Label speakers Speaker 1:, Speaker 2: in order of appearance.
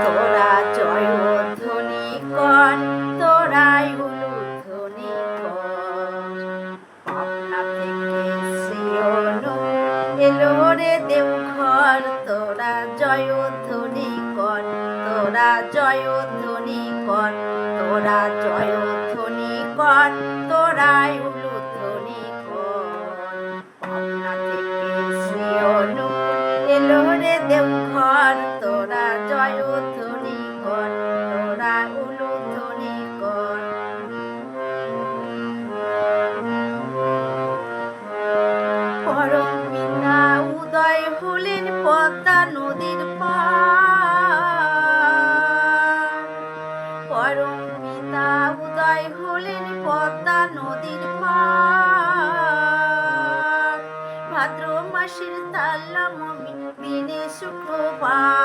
Speaker 1: তোরা জয়ধ্বনি কর, তোরাই উলুধ্বনি কর। পাবনা থেকে সিয়ন এলো রে দেওঘর, তোরা জয়ধ্বনি কর, তোরা জয়ধ্বনি কর, তোরা জয়ধ্বনি কর, তোরাই উলুধ্বনি কর। পাবনা থেকে সিয়ন এলো রে দেওঘর, তোরা জয়ধ্বনি কর, তোরা উলুধ্বনি কর। পরম পিতা উদয় হলেন পদ্মা নদীর পার, পরম পিতা উদয় হলেন পদ্মা নদীর পার। ভাদ্র মাসের তাল্লাম দিনে শুক্রবার,